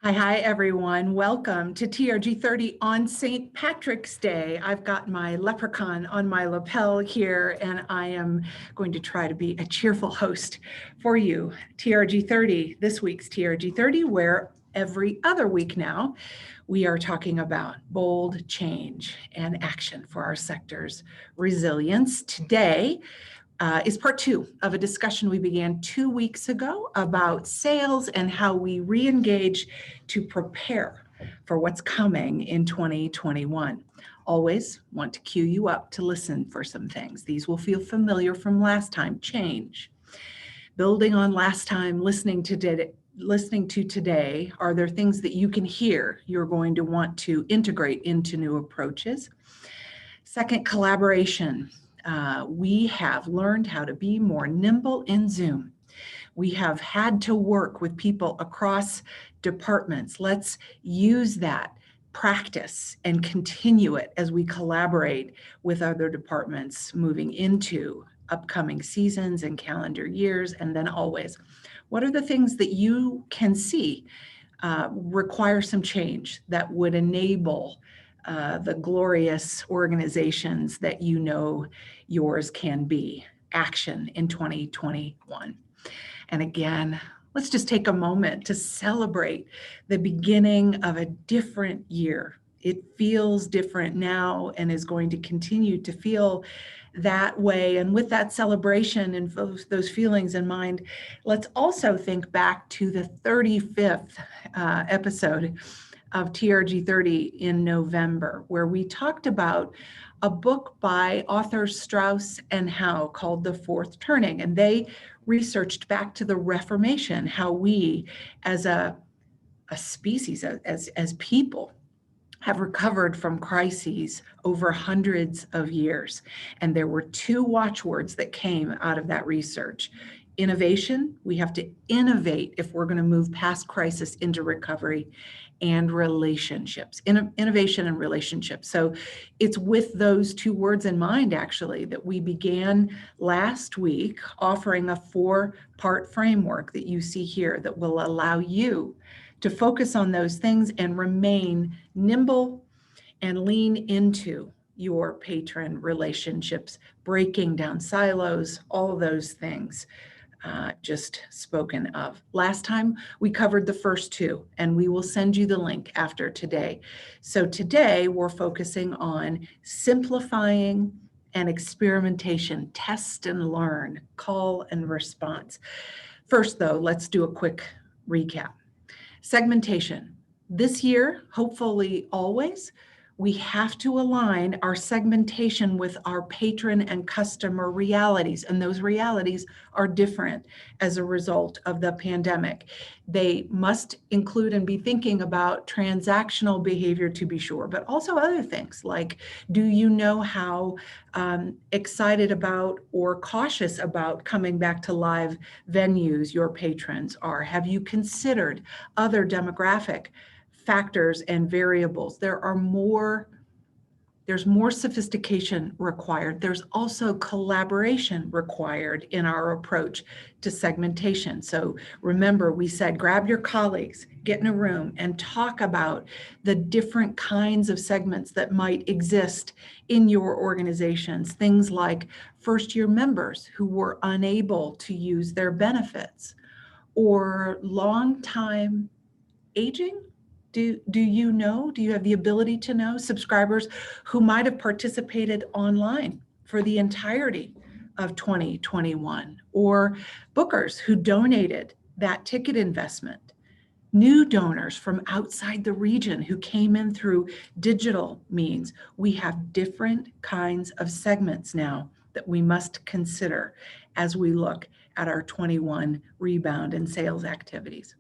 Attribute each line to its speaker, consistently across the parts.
Speaker 1: Hi, everyone. Welcome to TRG 30 on St. Patrick's Day. I've got my leprechaun on my lapel here, and I am going to try to be a cheerful host for you. TRG 30, this week's TRG 30, where every other week now, we are talking about bold change and action for our sector's resilience. Today, is part two of a discussion we began 2 weeks ago about sales and how we re-engage to prepare for what's coming in 2021. Always want to cue you up to listen for some things. These will feel familiar from last time. Change. Building on last time, listening to today, are there things that you can hear you're going to want to integrate into new approaches? Second, collaboration. We have learned how to be more nimble in Zoom. We have had to work with people across departments. Let's use that practice and continue it as we collaborate with other departments moving into upcoming seasons and calendar years, and then always. What are the things that you can see require some change that would enable the glorious organizations that you know yours can be? Action in 2021. And again, let's just take a moment to celebrate the beginning of a different year. It feels different now and is going to continue to feel that way. And with that celebration and those feelings in mind, let's also think back to the 35th episode of TRG 30 in November, where we talked about a book by authors Strauss and Howe called The Fourth Turning. And they researched back to the Reformation, how we as a species, as people, have recovered from crises over hundreds of years. And there were two watchwords that came out of that research. Innovation, we have to innovate if we're going to move past crisis into recovery, and relationships, innovation and relationships. So it's with those two words in mind, actually, that we began last week offering a 4-part framework that you see here that will allow you to focus on those things and remain nimble and lean into your patron relationships, breaking down silos, all those things just spoken of. Last time we covered the first two, and we will send you the link after today. So today we're focusing on simplifying and experimentation, test and learn, call and response. First though, let's do a quick recap. Segmentation. This year, hopefully always, we have to align our segmentation with our patron and customer realities, and those realities are different as a result of the pandemic. They must include and be thinking about transactional behavior, to be sure, but also other things like, do you know how excited about or cautious about coming back to live venues your patrons are? Have you considered other demographic factors and variables? There's more sophistication required. There's also collaboration required in our approach to segmentation. So remember, we said, grab your colleagues, get in a room and talk about the different kinds of segments that might exist in your organizations. Things like first-year members who were unable to use their benefits, or long-time aging. Do you have the ability to know subscribers who might have participated online for the entirety of 2021, or bookers who donated that ticket investment, new donors from outside the region who came in through digital means? We have different kinds of segments now that we must consider as we look at our 21 rebound and sales activities.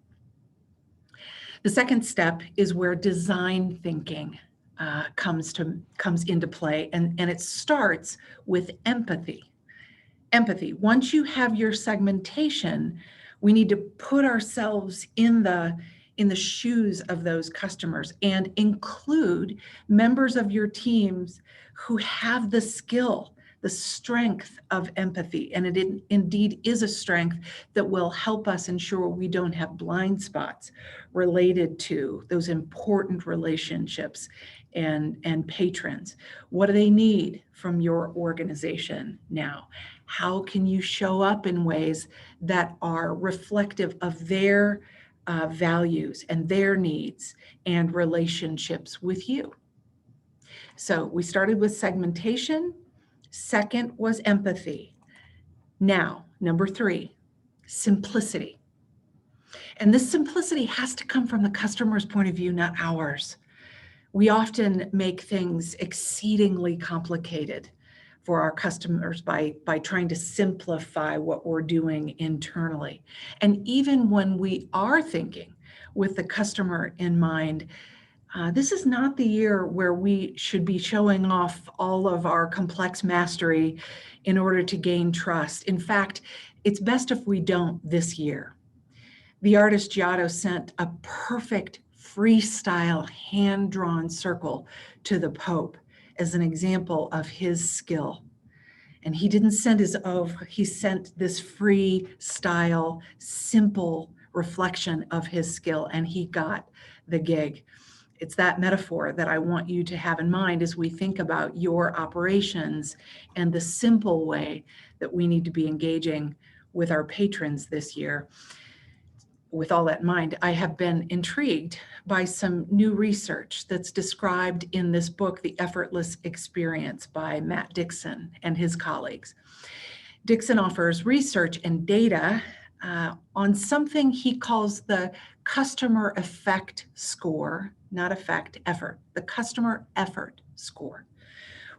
Speaker 1: The second step is where design thinking comes into play, and it starts with empathy. Empathy. Once you have your segmentation, we need to put ourselves in the shoes of those customers and include members of your teams who have the skill the strength of empathy. And it indeed is a strength that will help us ensure we don't have blind spots related to those important relationships and patrons. What do they need from your organization now? How can you show up in ways that are reflective of their values and their needs and relationships with you? So we started with segmentation. Second was empathy. Now, number 3, simplicity. And this simplicity has to come from the customer's point of view, not ours. We often make things exceedingly complicated for our customers by trying to simplify what we're doing internally. And even when we are thinking with the customer in mind, this is not the year where we should be showing off all of our complex mastery in order to gain trust. In fact, it's best if we don't this year. The artist Giotto sent a perfect freestyle hand-drawn circle to the Pope as an example of his skill. And he didn't send his own, he sent this freestyle, simple reflection of his skill, and he got the gig. It's that metaphor that I want you to have in mind as we think about your operations and the simple way that we need to be engaging with our patrons this year. With all that in mind, I have been intrigued by some new research that's described in this book, The Effortless Experience by Matt Dixon and his colleagues. Dixon offers research and data on something he calls the customer effect score, not effect, effort, the customer effort score,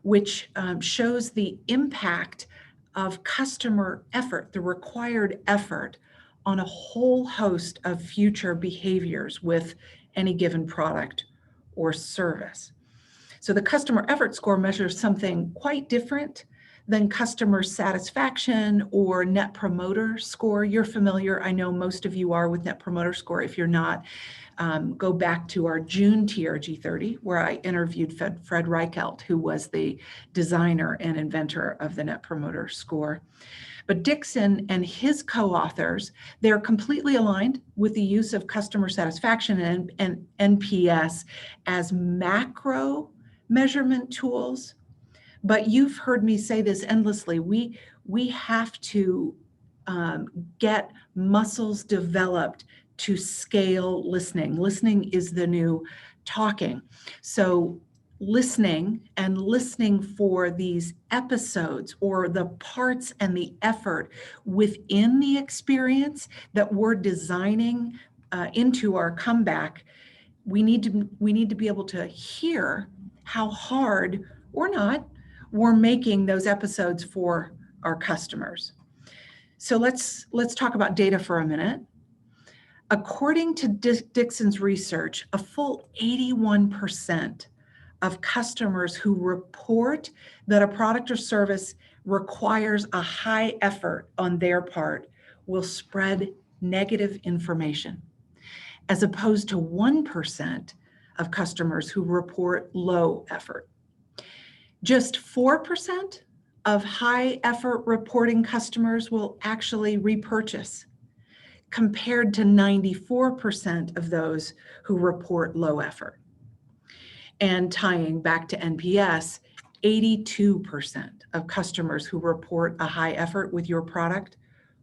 Speaker 1: which shows the impact of customer effort, the required effort on a whole host of future behaviors with any given product or service. So the customer effort score measures something quite different than customer satisfaction or net promoter score. You're familiar, I know most of you are, with net promoter score. If you're not, go back to our June TRG 30, where I interviewed Fred Reichelt, who was the designer and inventor of the net promoter score. But Dixon and his co-authors, they're completely aligned with the use of customer satisfaction and NPS as macro measurement tools. But you've heard me say this endlessly. We have to get muscles developed to scale listening. Listening is the new talking. So listening and listening for these episodes or the parts and the effort within the experience that we're designing into our comeback, we need to be able to hear how hard or not we're making those episodes for our customers. So let's talk about data for a minute. According to Dixon's research, a full 81% of customers who report that a product or service requires a high effort on their part will spread negative information, as opposed to 1% of customers who report low effort. Just 4% of high effort reporting customers will actually repurchase, compared to 94% of those who report low effort. And tying back to NPS, 82% of customers who report a high effort with your product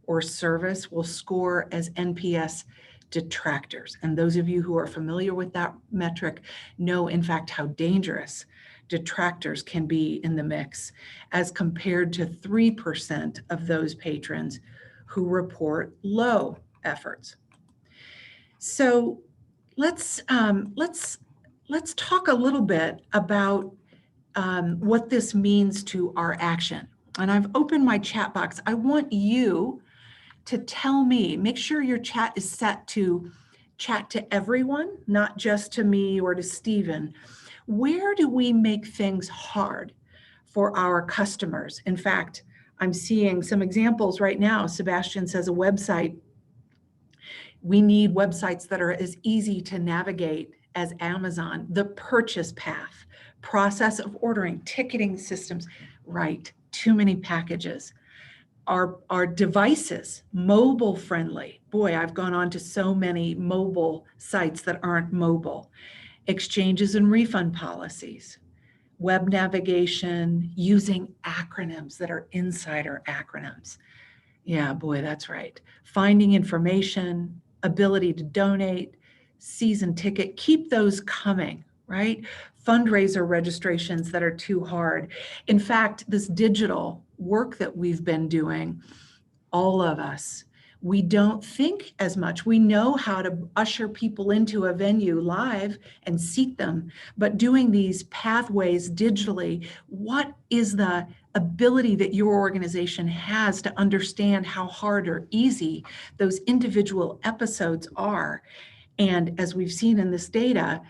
Speaker 1: or service will score as NPS detractors. And those of you who are familiar with that metric know, in fact, how dangerous detractors can be in the mix, as compared to 3% of those patrons who report low efforts. So let's talk a little bit about what this means to our action. And I've opened my chat box. I want you to tell me, make sure your chat is set to chat to everyone, not just to me or to Stephen. Where do we make things hard for our customers? In fact, I'm seeing some examples right now. Sebastian says a website. We need websites that are as easy to navigate as Amazon. The purchase path, process of ordering, ticketing systems. Right, too many packages. Our devices, mobile friendly. Boy, I've gone on to so many mobile sites that aren't mobile. Exchanges and refund policies, web navigation, using acronyms that are insider acronyms. Yeah, boy, that's right. Finding information, ability to donate, season ticket, keep those coming, right? Fundraiser registrations that are too hard. In fact, this digital work that we've been doing, all of us, we don't think as much. We know how to usher people into a venue live and seat them, but doing these pathways digitally, what is the ability that your organization has to understand how hard or easy those individual episodes are? And as we've seen in this data,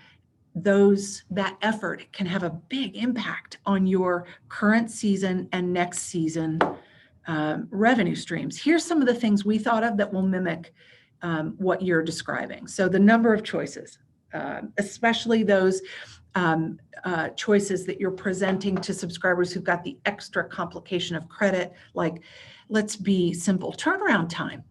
Speaker 1: that effort can have a big impact on your current season and next season revenue streams. Here's some of the things we thought of that will mimic what you're describing. So the number of choices, especially those choices that you're presenting to subscribers who've got the extra complication of credit, like, let's be simple, turnaround time.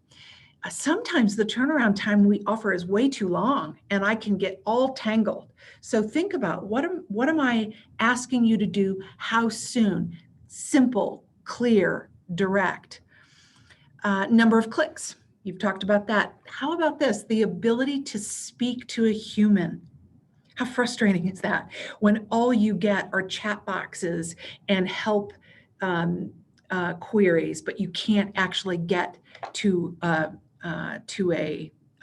Speaker 1: Sometimes the turnaround time we offer is way too long and I can get all tangled. So think about what am I asking you to do? How soon? Simple, clear, direct. Number of clicks. You've talked about that. How about this? The ability to speak to a human. How frustrating is that when all you get are chat boxes and help queries, but you can't actually get to a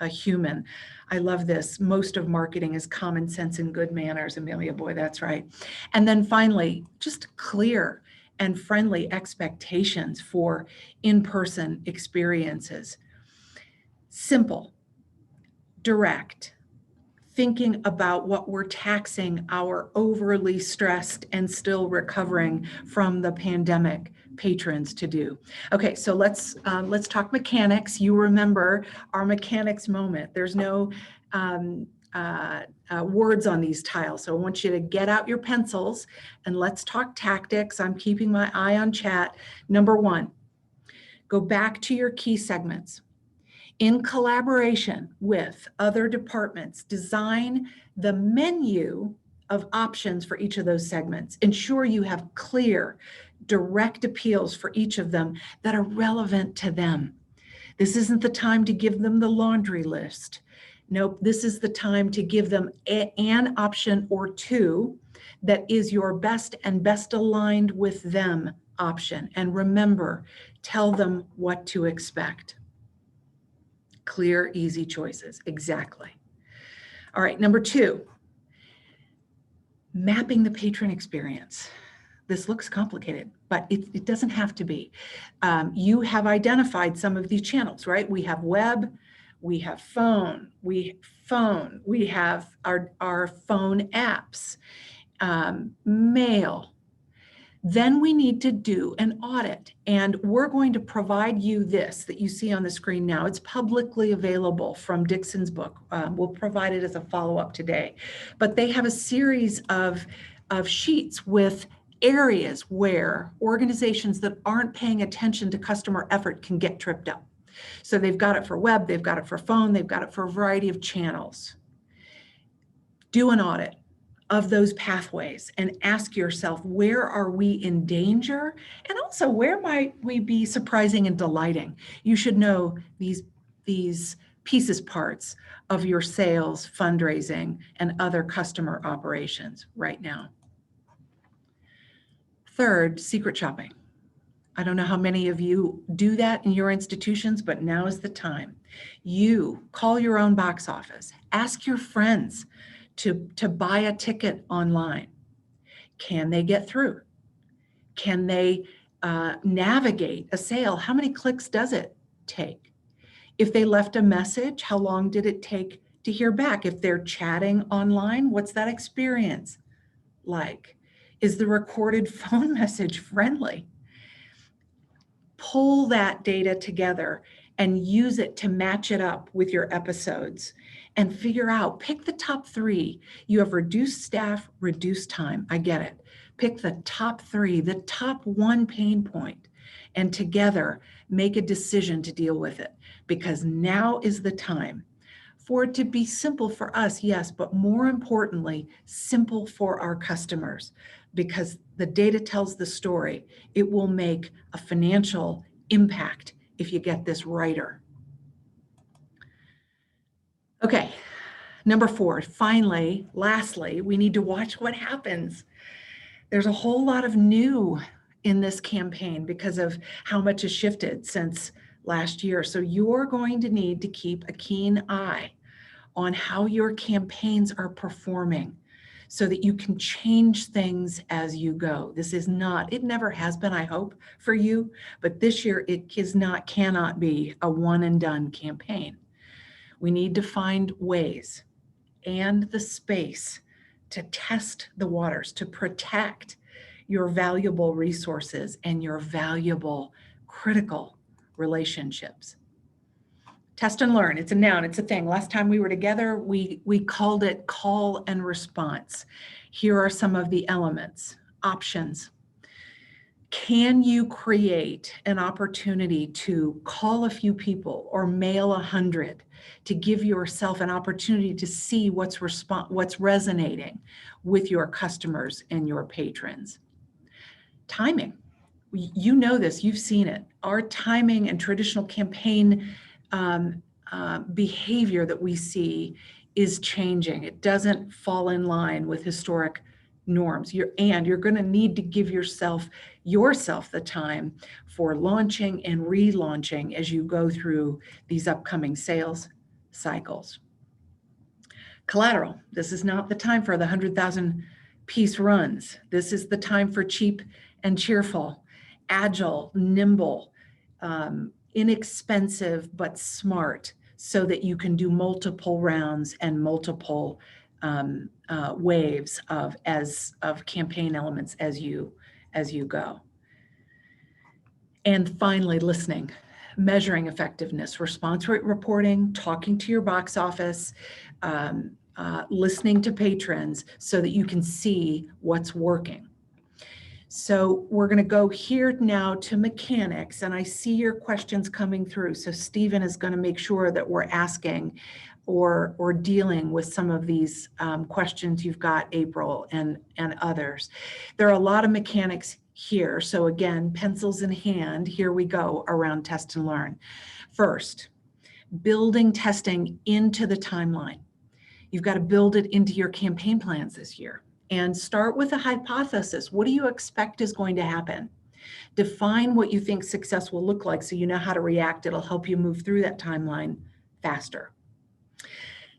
Speaker 1: human. I love this. Most of marketing is common sense and good manners. Amelia, boy, that's right. And then finally, just clear and friendly expectations for in-person experiences. Simple, direct, thinking about what we're taxing our overly stressed and still recovering from the pandemic patrons to do. Okay, so let's talk mechanics. You remember our mechanics moment. There's no words on these tiles, so I want you to get out your pencils and let's talk tactics. I'm keeping my eye on chat. Number one, go back to your key segments. In collaboration with other departments, design the menu of options for each of those segments. Ensure you have clear, direct appeals for each of them that are relevant to them. This isn't the time to give them the laundry list. Nope, this is the time to give them an option or two that is your best and best aligned with them option. And remember, tell them what to expect. Clear, easy choices. Exactly. All right, number two, mapping the patron experience. This looks complicated, but it doesn't have to be. You have identified some of these channels, right? We have web, we have phone, we have our phone apps, mail. Then we need to do an audit, and we're going to provide you this that you see on the screen now. It's publicly available from Dixon's book. We'll provide it as a follow-up today. But they have a series of sheets with areas where organizations that aren't paying attention to customer effort can get tripped up. So they've got it for web, they've got it for phone, they've got it for a variety of channels. Do an audit of those pathways and ask yourself, where are we in danger? And also, where might we be surprising and delighting? You should know these pieces, parts of your sales, fundraising, and other customer operations right now. Third, secret shopping. I don't know how many of you do that in your institutions, but now is the time. You call your own box office, ask your friends to buy a ticket online. Can they get through? Can they navigate a sale? How many clicks does it take? If they left a message, how long did it take to hear back? If they're chatting online, what's that experience like? Is the recorded phone message friendly? Pull that data together and use it to match it up with your episodes and figure out, pick the top three. You have reduced staff, reduced time. I get it. Pick the top 3, the top 1 pain point, and together make a decision to deal with it, because now is the time for it to be simple for us, yes, but more importantly, simple for our customers, because the data tells the story. It will make a financial impact if you get this righter. Okay, number 4, finally, lastly, we need to watch what happens. There's a whole lot of new in this campaign because of how much has shifted since last year. So you're going to need to keep a keen eye on how your campaigns are performing so that you can change things as you go. This is not, it never has been, I hope, for you, but this year it cannot be a one and done campaign. We need to find ways and the space to test the waters, to protect your valuable resources and your valuable, critical relationships. Test and learn, it's a noun, it's a thing. Last time we were together, we called it call and response. Here are some of the elements, options. Can you create an opportunity to call a few people or mail 100 to give yourself an opportunity to see what's resonating with your customers and your patrons? Timing, you know this, you've seen it. Our timing and traditional campaign behavior that we see is changing. It doesn't fall in line with historic norms. You're going to need to give yourself the time for launching and relaunching as you go through these upcoming sales cycles. Collateral, this is not the time for the 100,000 piece runs. This is the time for cheap and cheerful, agile, nimble, inexpensive but smart, so that you can do multiple rounds and multiple waves of campaign elements as you go. And finally, listening, measuring effectiveness, response rate reporting, talking to your box office, listening to patrons so that you can see what's working. So we're going to go here now to mechanics, and I see your questions coming through. So Stephen is going to make sure that we're asking or dealing with some of these questions you've got, April, and others. There are a lot of mechanics here. So again, pencils in hand, here we go around test and learn. First, building testing into the timeline. You've got to build it into your campaign plans this year. And start with a hypothesis. What do you expect is going to happen? Define what you think success will look like so you know how to react. It'll help you move through that timeline faster.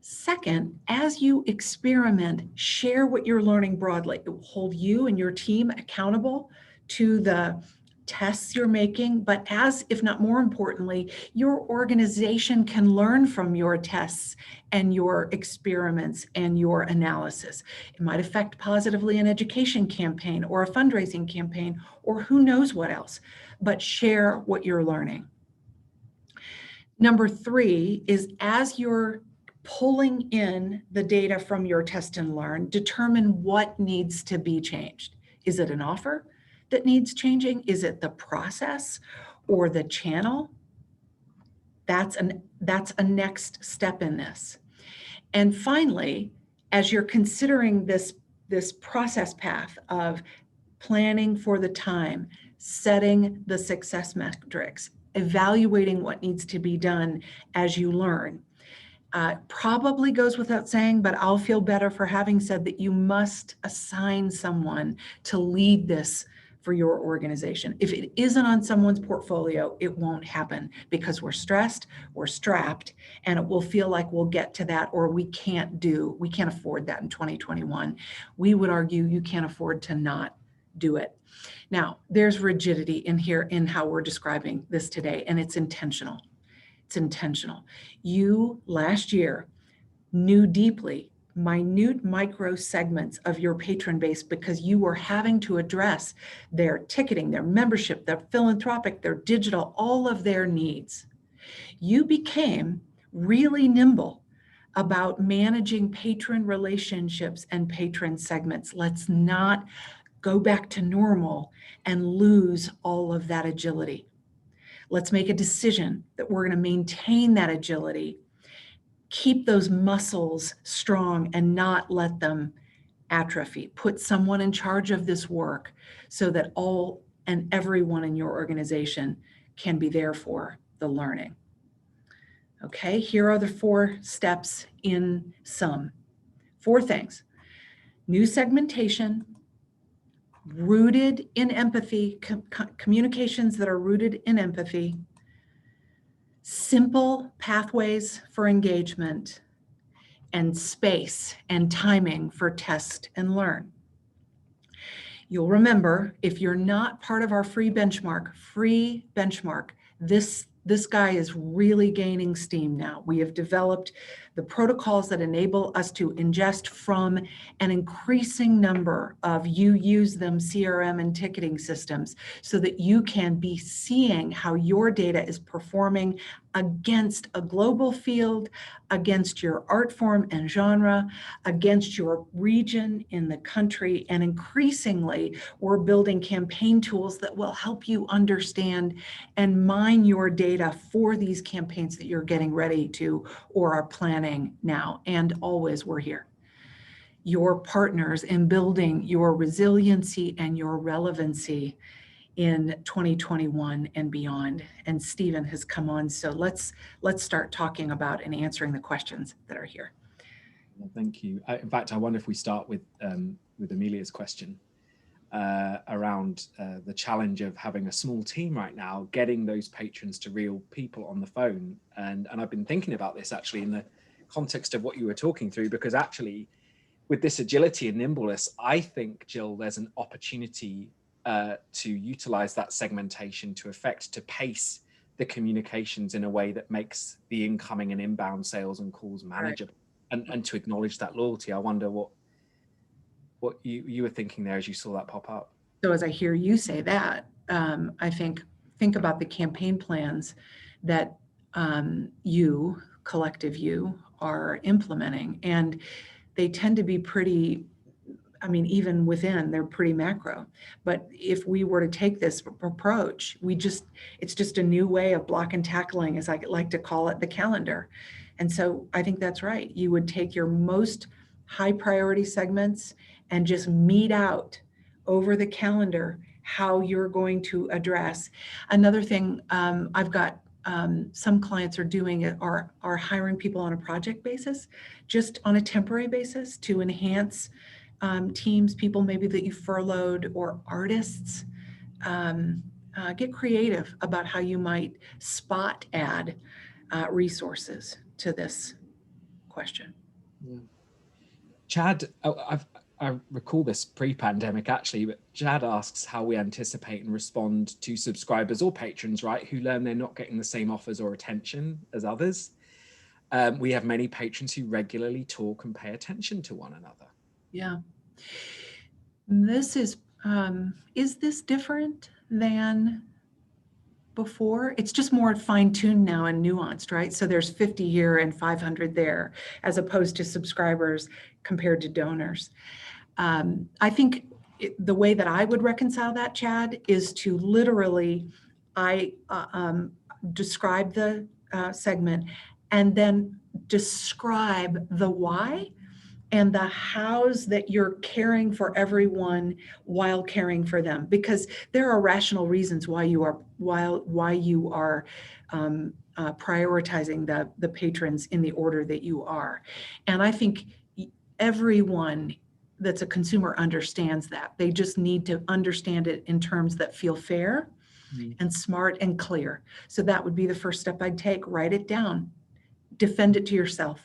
Speaker 1: Second, as you experiment, share what you're learning broadly. It will hold you and your team accountable to the tests you're making, but as, if not more importantly, your organization can learn from your tests and your experiments and your analysis. It might affect positively an education campaign or a fundraising campaign or who knows what else, but share what you're learning. Number 3 is, as you're pulling in the data from your test and learn, determine what needs to be changed. Is it an offer that needs changing? Is it the process or the channel? That's a next step in this. And finally, as you're considering this process path of planning for the time, setting the success metrics, evaluating what needs to be done as you learn, probably goes without saying, but I'll feel better for having said that you must assign someone to lead this for your organization. If it isn't on someone's portfolio, it won't happen because we're stressed, we're strapped, and it will feel like we'll get to that, or we can't afford that in 2021. We would argue you can't afford to not do it. Now, there's rigidity in here in how we're describing this today, and it's intentional. It's intentional. You last year knew deeply minute micro segments of your patron base because you were having to address their ticketing, their membership, their philanthropic, their digital, all of their needs. You became really nimble about managing patron relationships and patron segments. Let's not go back to normal and lose all of that agility. Let's make a decision that we're going to maintain that agility, keep those muscles strong and not let them atrophy. Put someone in charge of this work so that all and everyone in your organization can be there for the learning. Okay, here are the 4 steps in sum. 4 things. New segmentation, rooted in empathy, communications that are rooted in empathy, simple pathways for engagement, and space and timing for test and learn. You'll remember, if you're not part of our free benchmark, this guy is really gaining steam now. We have developed the protocols that enable us to ingest from an increasing number of you use them CRM and ticketing systems so that you can be seeing how your data is performing against a global field, against your art form and genre, against your region in the country. And increasingly, we're building campaign tools that will help you understand and mine your data for these campaigns that you're getting ready to or are planning now. And always, we're here. Your partners in building your resiliency and your relevancy in 2021 and beyond. And Stephen has come on, so let's start talking about and answering the questions that are here.
Speaker 2: Well, thank you. In fact, I wonder if we start with Amelia's question around the challenge of having a small team right now, getting those patrons to real people on the phone. And I've been thinking about this actually in the context of what you were talking through, because actually with this agility and nimbleness, I think, Jill, there's an opportunity to utilize that segmentation to pace the communications in a way that makes the incoming and inbound sales and calls manageable, right, and to acknowledge that loyalty. I wonder what you were thinking there as you saw that pop up.
Speaker 1: So as I hear you say that, I think about the campaign plans that collective you are implementing, and they tend to be pretty, I mean, even within, they're pretty macro. But if we were to take this approach, it's just a new way of block and tackling, as I like to call it, the calendar. And so I think that's right. You would take your most high priority segments and just meet out over the calendar how you're going to address. Another thing I've got some clients are doing are hiring people on a project basis, just on a temporary basis to enhance teams, people maybe that you furloughed, or artists. Get creative about how you might spot add resources to this question.
Speaker 2: Yeah. Chad, I recall this pre-pandemic actually, but Chad asks how we anticipate and respond to subscribers or patrons, right, who learn they're not getting the same offers or attention as others. We have many patrons who regularly talk and pay attention to one another.
Speaker 1: Yeah. This is this different than before? It's just more fine-tuned now and nuanced, right? So there's 50 here and 500 there, as opposed to subscribers compared to donors. I think the way that I would reconcile that, Chad, is to literally, describe the segment and then describe the why and the hows that you're caring for everyone while caring for them, because there are rational reasons why you are prioritizing the patrons in the order that you are. And I think everyone that's a consumer understands that. They just need to understand it in terms that feel fair and smart and clear. So that would be the first step I'd take. Write it down, defend it to yourself.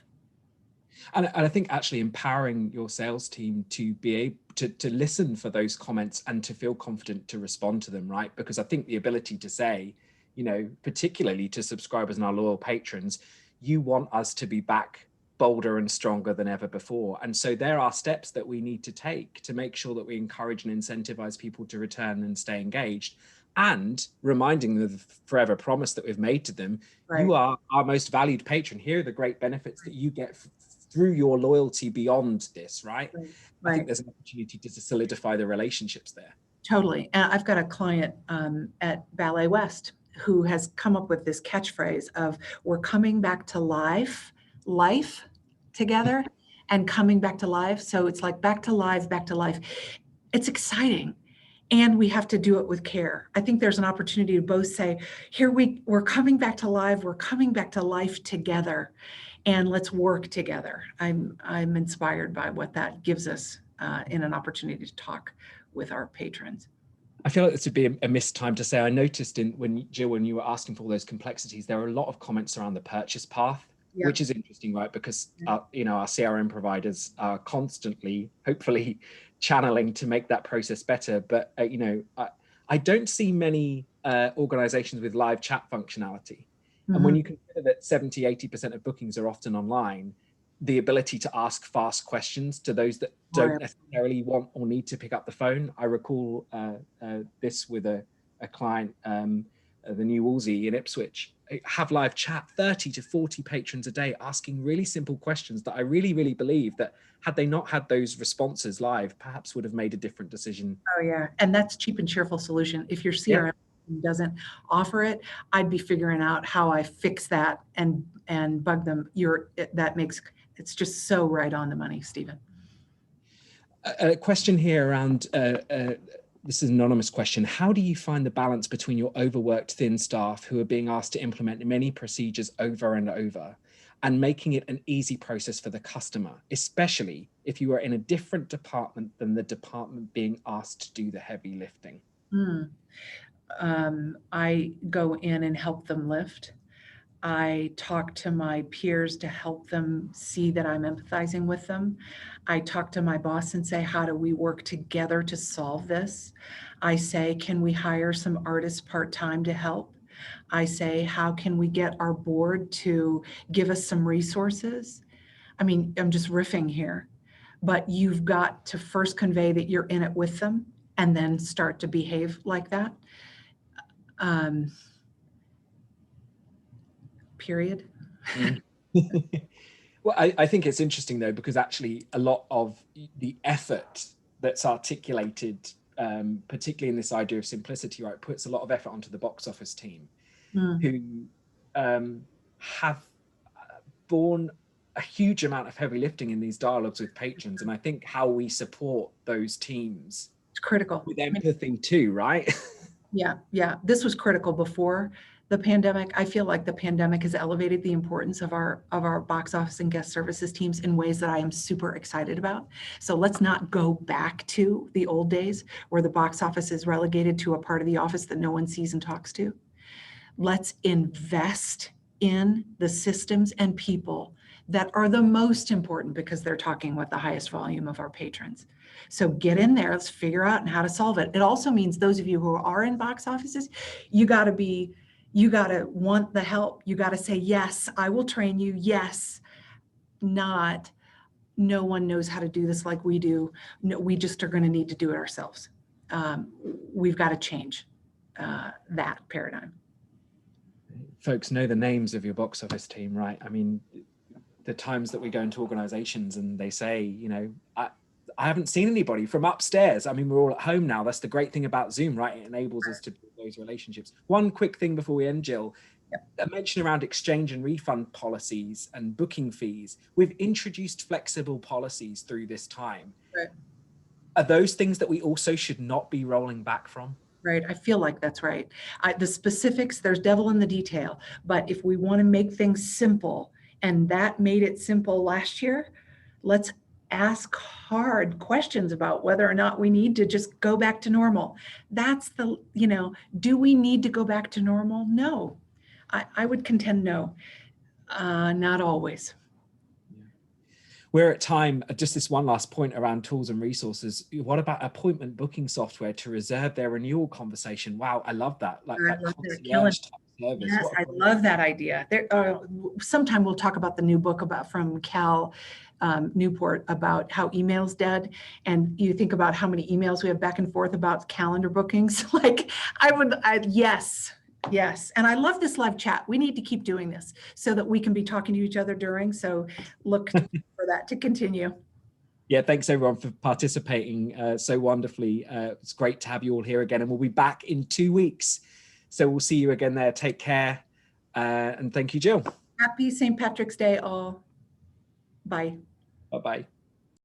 Speaker 2: And I think actually empowering your sales team to be able to listen for those comments and to feel confident to respond to them, right? Because I think the ability to say, you know, particularly to subscribers and our loyal patrons, you want us to be back bolder and stronger than ever before. And so there are steps that we need to take to make sure that we encourage and incentivize people to return and stay engaged, and reminding them of the forever promise that we've made to them. Right. You are our most valued patron. Here are the great benefits that you get through your loyalty beyond this, right?
Speaker 1: Right.
Speaker 2: I think
Speaker 1: Right.
Speaker 2: there's an opportunity to solidify the relationships there.
Speaker 1: Totally. And I've got a client at Ballet West who has come up with this catchphrase of we're coming back to life together and coming back to life. So it's like back to life, back to life. It's exciting. And we have to do it with care. I think there's an opportunity to both say, here we're coming back to life, we're coming back to life together, and let's work together. I'm inspired by what that gives us in an opportunity to talk with our patrons.
Speaker 2: I feel like this would be a missed time to say, I noticed when you were asking for all those complexities, there are a lot of comments around the purchase path,
Speaker 1: Yeah.
Speaker 2: which is interesting, right? Because our CRM providers are constantly, hopefully, channeling to make that process better. But I don't see many organizations with live chat functionality. Mm-hmm. And when you consider that 70-80% of bookings are often online, the ability to ask fast questions to those that don't necessarily want or need to pick up the phone. I recall this with a client, the New Wolsey in Ipswich, have live chat, 30 to 40 patrons a day asking really simple questions that I really, really believe that had they not had those responses live, perhaps would have made a different decision.
Speaker 1: Oh yeah, and that's cheap and cheerful solution. If your CRM doesn't offer it, I'd be figuring out how I fix that and bug them. It's just so right on the money, Stephen.
Speaker 2: A question here around, this is an anonymous question. How do you find the balance between your overworked thin staff who are being asked to implement many procedures over and over and making it an easy process for the customer, especially if you are in a different department than the department being asked to do the heavy lifting?
Speaker 1: I go in and help them lift. I talk to my peers to help them see that I'm empathizing with them. I talk to my boss and say, how do we work together to solve this? I say, can we hire some artists part-time to help? I say, how can we get our board to give us some resources? I mean, I'm just riffing here, but you've got to first convey that you're in it with them and then start to behave like that. Period.
Speaker 2: Well, I think it's interesting though, because actually a lot of the effort that's articulated, particularly in this idea of simplicity, right, puts a lot of effort onto the box office team who have borne a huge amount of heavy lifting in these dialogues with patrons. And I think how we support those teams,
Speaker 1: it's critical.
Speaker 2: With empathy too, right?
Speaker 1: Yeah. This was critical before the pandemic. I feel like the pandemic has elevated the importance of our box office and guest services teams in ways that I am super excited about. So let's not go back to the old days where the box office is relegated to a part of the office that no one sees and talks to. Let's invest in the systems and people that are the most important because they're talking with the highest volume of our patrons. So get in there, let's figure out how to solve it. It also means those of you who are in box offices, you got to want the help. You got to say, yes, I will train you. Yes, not, no one knows how to do this like we do. No, we just are going to need to do it ourselves. We've got to change that paradigm.
Speaker 2: Folks know the names of your box office team, right? I mean, the times that we go into organizations and they say, I haven't seen anybody from upstairs. I mean, we're all at home now. That's the great thing about Zoom, right? It enables us to build those relationships. One quick thing before we end, Jill. A mention around exchange and refund policies and booking fees. We've introduced flexible policies through this time.
Speaker 1: Right.
Speaker 2: Are those things that we also should not be rolling back from?
Speaker 1: Right. I feel like that's right. The specifics, there's devil in the detail. But if we want to make things simple, and that made it simple last year, let's ask hard questions about whether or not we need to just go back to normal. That's do we need to go back to normal? No. I would contend no. Not always.
Speaker 2: We're at time, just this one last point around tools and resources. What about appointment booking software to reserve their renewal conversation? Wow, I love that. Like that concierge type service.
Speaker 1: Yes, I love that idea. Sometime we'll talk about the new book from Cal Newport about how email's dead. And you think about how many emails we have back and forth about calendar bookings. Yes. And I love this live chat. We need to keep doing this so that we can be talking to each other during. So look for for that to continue.
Speaker 2: Yeah, thanks everyone for participating so wonderfully. It's great to have you all here again, and we'll be back in 2 weeks. So we'll see you again there. Take care. And thank you, Jill.
Speaker 1: Happy St. Patrick's Day, all. Bye.
Speaker 2: Bye-bye.